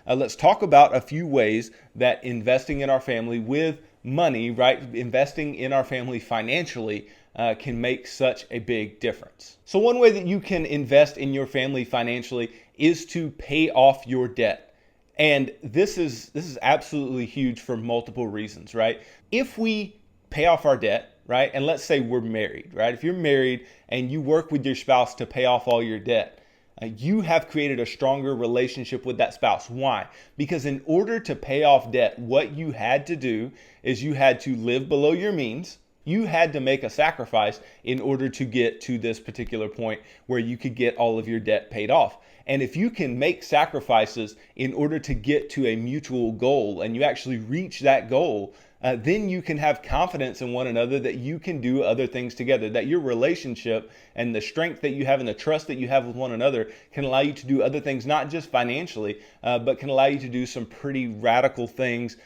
let's talk about a few ways that investing in our family with money, right, investing in our family financially can make such a big difference. So one way that you can invest in your family financially is to pay off your debt. And this is absolutely huge for multiple reasons, right? If we pay off our debt, right, and let's say we're married, right? If you're married and you work with your spouse to pay off all your debt, you have created a stronger relationship with that spouse. Why? Because in order to pay off debt, what you had to do is you had to live below your means. You had to make a sacrifice in order to get to this particular point where you could get all of your debt paid off. And if you can make sacrifices in order to get to a mutual goal and you actually reach that goal, then you can have confidence in one another that you can do other things together, that your relationship and the strength that you have and the trust that you have with one another can allow you to do other things, not just financially, but can allow you to do some pretty radical things,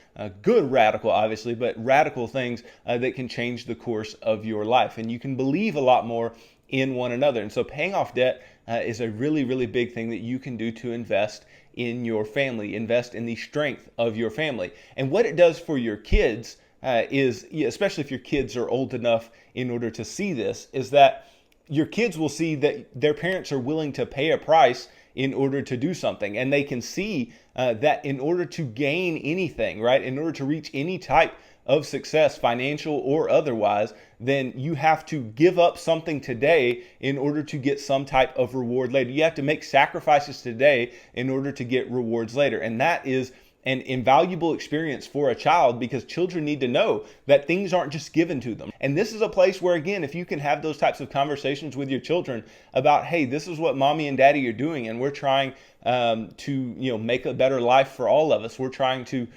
good radical, obviously, but radical things that can change the course of your life. And you can believe a lot more in one another. And so paying off debt is a really, really big thing that you can do to invest in your family, invest in the strength of your family. And what it does for your kids is, especially if your kids are old enough in order to see this, is that your kids will see that their parents are willing to pay a price in order to do something. And they can see that in order to gain anything, right, in order to reach any type of success, financial or otherwise, then you have to give up something today in order to get some type of reward later. You have to make sacrifices today in order to get rewards later. And that is an invaluable experience for a child, because children need to know that things aren't just given to them. And this is a place where, again, if you can have those types of conversations with your children about, hey, this is what mommy and daddy are doing, and we're trying to make a better life for all of us. We're trying to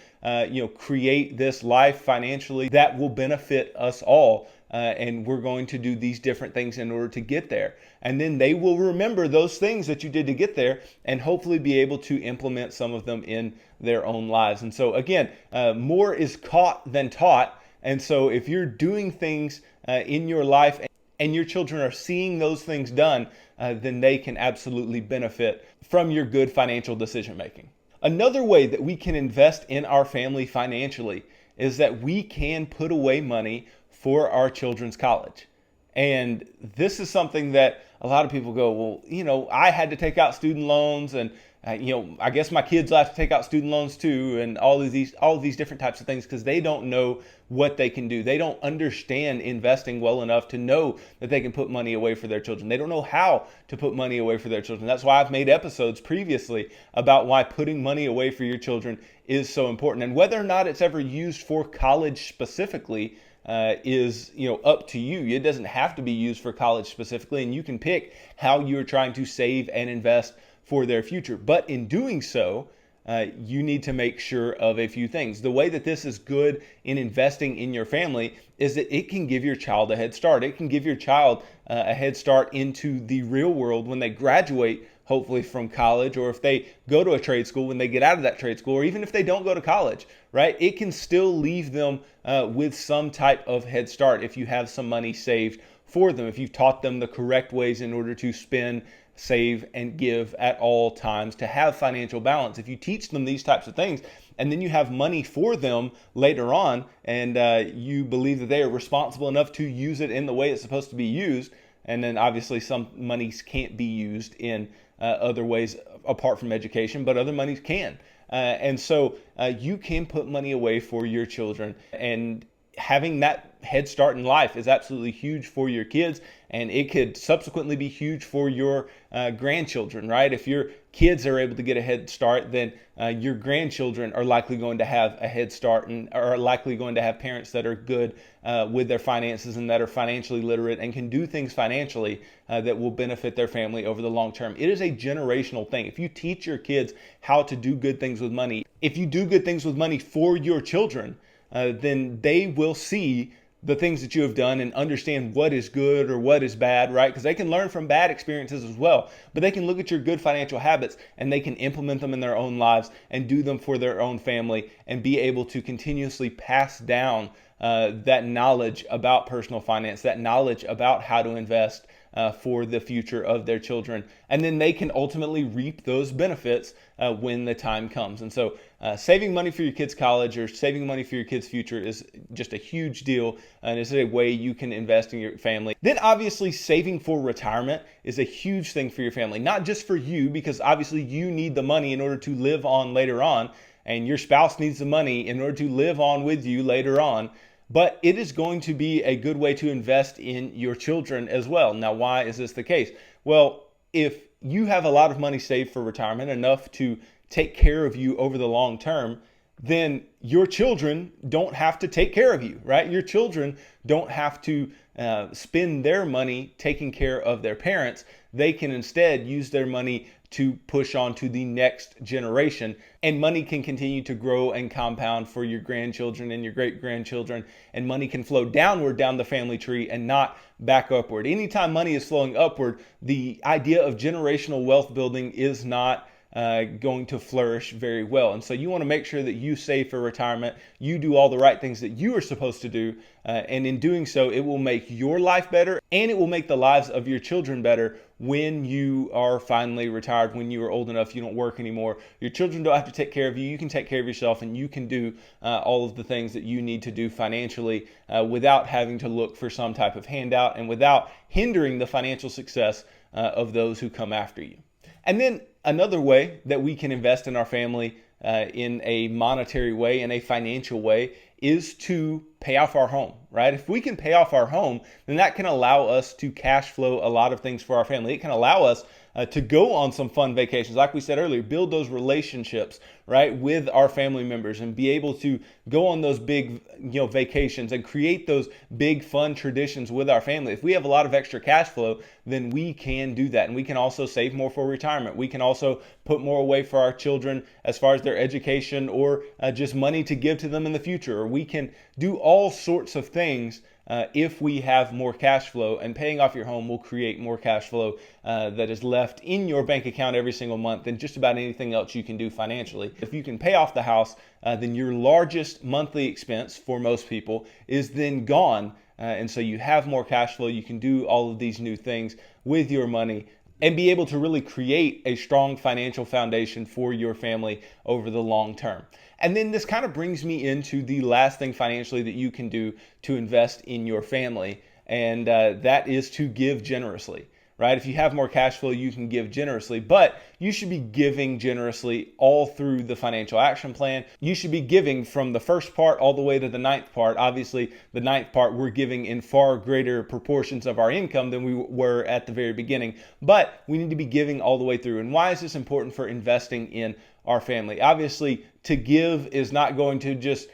create this life financially that will benefit us all. And we're going to do these different things in order to get there. And then they will remember those things that you did to get there and hopefully be able to implement some of them in their own lives. And so again, more is caught than taught. And so if you're doing things in your life and your children are seeing those things done, then they can absolutely benefit from your good financial decision making. Another way that we can invest in our family financially is that we can put away money for our children's college. And this is something that a lot of people go, well, I had to take out student loans, and I guess my kids will have to take out student loans too, and all of these different types of things, because they don't know what they can do. They don't understand investing well enough to know that they can put money away for their children. They don't know how to put money away for their children. That's why I've made episodes previously about why putting money away for your children is so important. And whether or not it's ever used for college specifically is up to you. It doesn't have to be used for college specifically, and you can pick how you're trying to save and invest for their future. But in doing so, you need to make sure of a few things. The way that this is good in investing in your family is that it can give your child a head start. It can give your child a head start into the real world when they graduate, hopefully from college, or if they go to a trade school, when they get out of that trade school, or even if they don't go to college, right? It can still leave them with some type of head start if you have some money saved for them, if you've taught them the correct ways in order to spend, save, and give at all times to have financial balance. If you teach them these types of things, and then you have money for them later on, and you believe that they are responsible enough to use it in the way it's supposed to be used, and then obviously some monies can't be used in other ways apart from education, but other monies can. And so you can put money away for your children, and having that head start in life is absolutely huge for your kids, and it could subsequently be huge for your grandchildren, right? If your kids are able to get a head start, then your grandchildren are likely going to have a head start and are likely going to have parents that are good with their finances and that are financially literate and can do things financially that will benefit their family over the long term. It is a generational thing. If you teach your kids how to do good things with money, if you do good things with money for your children, then they will see the things that you have done and understand what is good or what is bad, right? Because they can learn from bad experiences as well, but they can look at your good financial habits and they can implement them in their own lives and do them for their own family and be able to continuously pass down that knowledge about personal finance, that knowledge about how to invest for the future of their children. And then they can ultimately reap those benefits when the time comes. And so saving money for your kids' college or saving money for your kids' future is just a huge deal, and it's a way you can invest in your family. Then obviously saving for retirement is a huge thing for your family, not just for you, because obviously you need the money in order to live on later on, and your spouse needs the money in order to live on with you later on. But it is going to be a good way to invest in your children as well. Now, why is this the case? Well, if you have a lot of money saved for retirement, enough to take care of you over the long term, then your children don't have to take care of you, right? Your children don't have to spend their money taking care of their parents. They can instead use their money to push on to the next generation, and money can continue to grow and compound for your grandchildren and your great-grandchildren, and money can flow downward down the family tree and not back upward. Anytime money is flowing upward, the idea of generational wealth building is not going to flourish very well. And so you want to make sure that you save for retirement, you do all the right things that you are supposed to do, and in doing so, it will make your life better, and it will make the lives of your children better when you are finally retired, when you are old enough, you don't work anymore. Your children don't have to take care of you. You can take care of yourself, and you can do all of the things that you need to do financially without having to look for some type of handout and without hindering the financial success of those who come after you. And then another way that we can invest in our family in a monetary way, in a financial way, is to pay off our home, right? If we can pay off our home, then that can allow us to cash flow a lot of things for our family. It can allow us to go on some fun vacations. Like we said earlier, build those relationships, right, with our family members and be able to go on those big, vacations and create those big fun traditions with our family. If we have a lot of extra cash flow, then we can do that. And we can also save more for retirement. We can also put more away for our children as far as their education or just money to give to them in the future. Or we can do all sorts of things if we have more cash flow, and paying off your home will create more cash flow that is left in your bank account every single month than just about anything else you can do financially. If you can pay off the house, then your largest monthly expense for most people is then gone. And so you have more cash flow. You can do all of these new things with your money and be able to really create a strong financial foundation for your family over the long term. And then this kind of brings me into the last thing financially that you can do to invest in your family, and that is to give generously, right? If you have more cash flow, you can give generously, but you should be giving generously all through the financial action plan. You should be giving from the first part all the way to the ninth part. Obviously, the ninth part, we're giving in far greater proportions of our income than we were at the very beginning, but we need to be giving all the way through. And why is this important for investing in our family? Obviously, to give is not going to just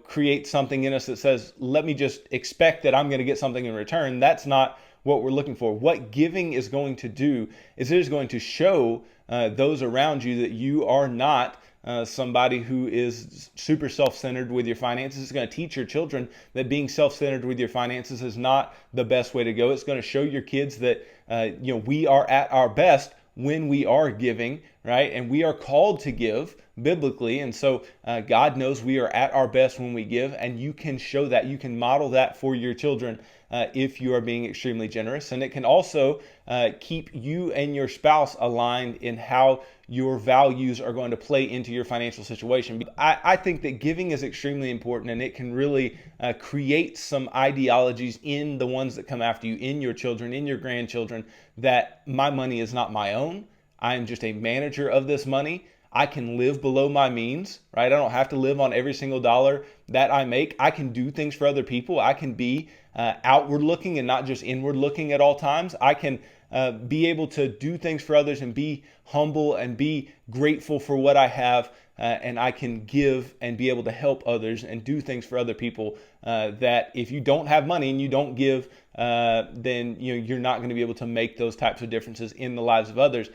create something in us that says, let me just expect that I'm going to get something in return. That's not what we're looking for. What giving is going to do is it is going to show those around you that you are not somebody who is super self-centered with your finances. It's going to teach your children that being self-centered with your finances is not the best way to go. It's going to show your kids that we are at our best when we are giving, right? And we are called to give biblically. And so God knows we are at our best when we give, and you can show that. You can model that for your children if you are being extremely generous. And it can also keep you and your spouse aligned in how your values are going to play into your financial situation. I think that giving is extremely important, and it can really create some ideologies in the ones that come after you, in your children, in your grandchildren, that my money is not my own. I am just a manager of this money. I can live below my means, right? I don't have to live on every single dollar that I make. I can do things for other people. I can be outward looking and not just inward looking at all times. I can be able to do things for others and be humble and be grateful for what I have. And I can give and be able to help others and do things for other people that if you don't have money and you don't give, then you're not going to be able to make those types of differences in the lives of others.